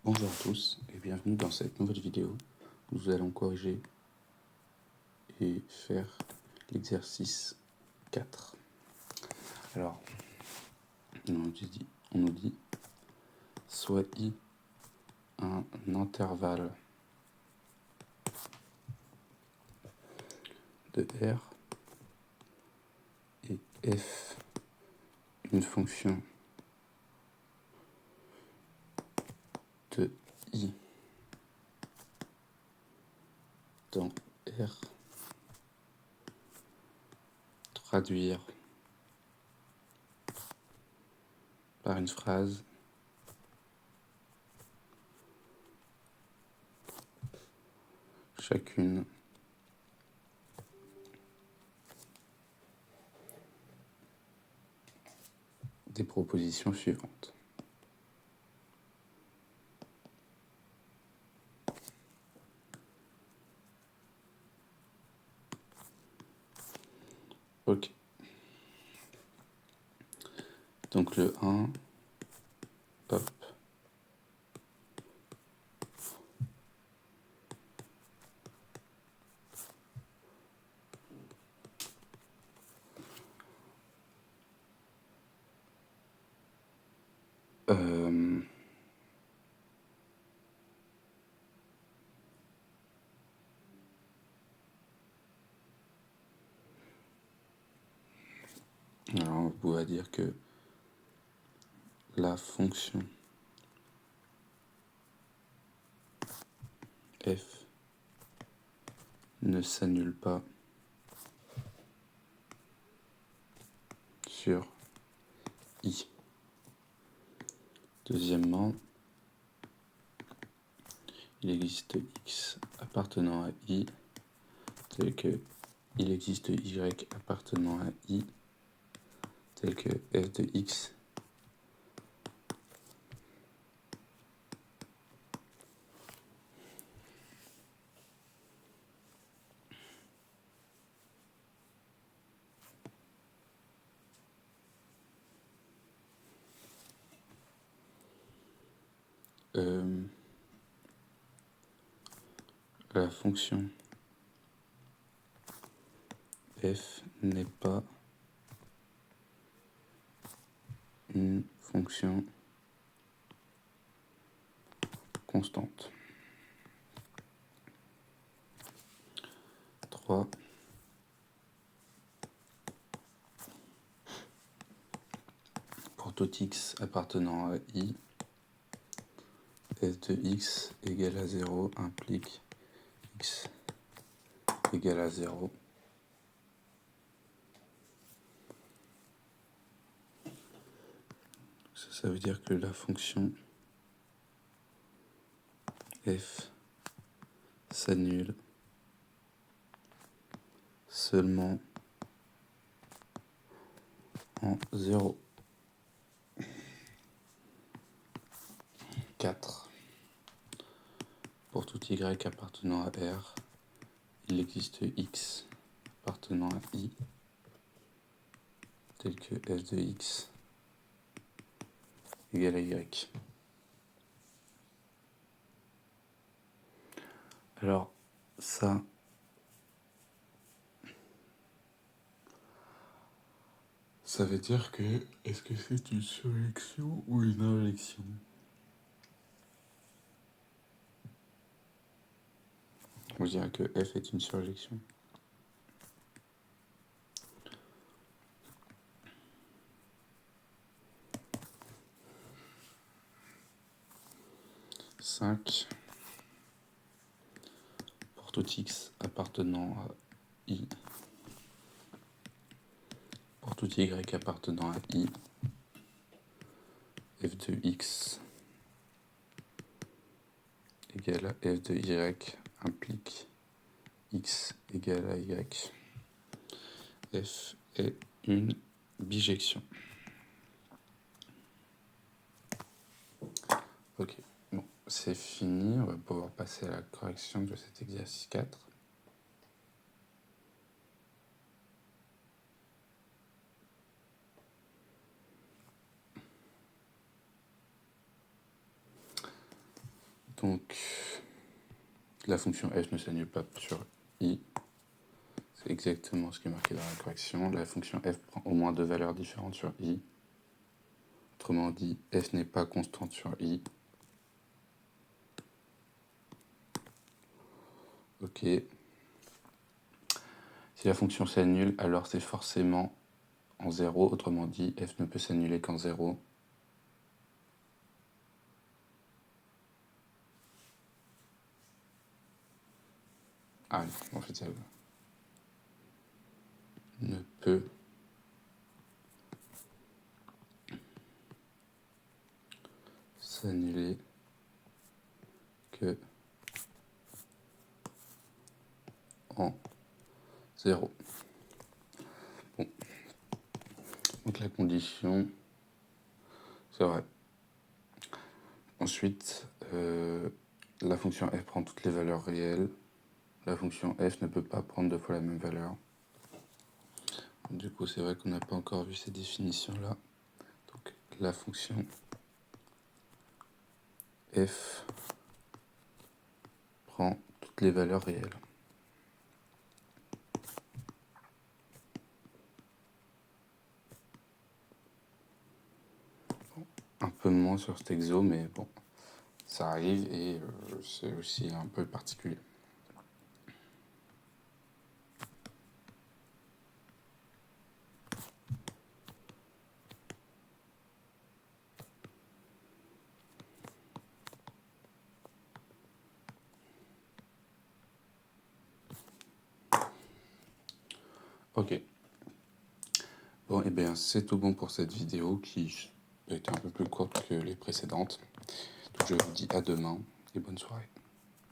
Bonjour à tous et bienvenue dans cette nouvelle vidéo où nous allons corriger et faire l'exercice 4. Alors, on nous dit soit I un intervalle de R et F une fonction de I dans R, traduire par une phrase chacune des propositions suivantes. Ok. Donc le 1, hop. Alors on pourrait dire que la fonction f ne s'annule pas sur I. Deuxièmement, il existe x appartenant à I tel que il existe y appartenant à I tel que f de x la fonction f n'est pas une fonction constante. 3. Pour tout x appartenant à I, f de x égale à 0 implique x égale à 0. Ça veut dire que la fonction f s'annule seulement en 0. 4. Pour tout y appartenant à R, il existe x appartenant à I tel que f de x égale à y. Alors ça veut dire que est-ce que c'est une surjection ou une injection? On dirait que f est une surjection. Pour tout x appartenant à I, pour tout y appartenant à I, f de x égale à f de y implique x égale à y. F est une bijection. Ok, bon, c'est fini. On va pouvoir passer à la correction de cet exercice 4. Donc, la fonction f ne s'annule pas sur i. C'est exactement ce qui est marqué dans la correction. La fonction f prend au moins 2 valeurs différentes sur i. Autrement dit, f n'est pas constante sur i. Ok. Si la fonction s'annule, alors c'est forcément en 0. Autrement dit, f ne peut s'annuler qu'en 0. Ah, en fait, ça ne peut s'annuler que en 0. Bon. Donc la condition, c'est vrai. Ensuite, la fonction f prend toutes les valeurs réelles. La fonction f ne peut pas prendre 2 fois la même valeur. Du coup, c'est vrai qu'on n'a pas encore vu ces définitions-là. Donc la fonction f prend toutes les valeurs réelles. Bon, un peu moins sur cet exo, mais bon, ça arrive et c'est aussi un peu particulier. Ok. Bon, et bien c'est tout bon pour cette vidéo qui a été un peu plus courte que les précédentes. Donc je vous dis à demain et bonne soirée.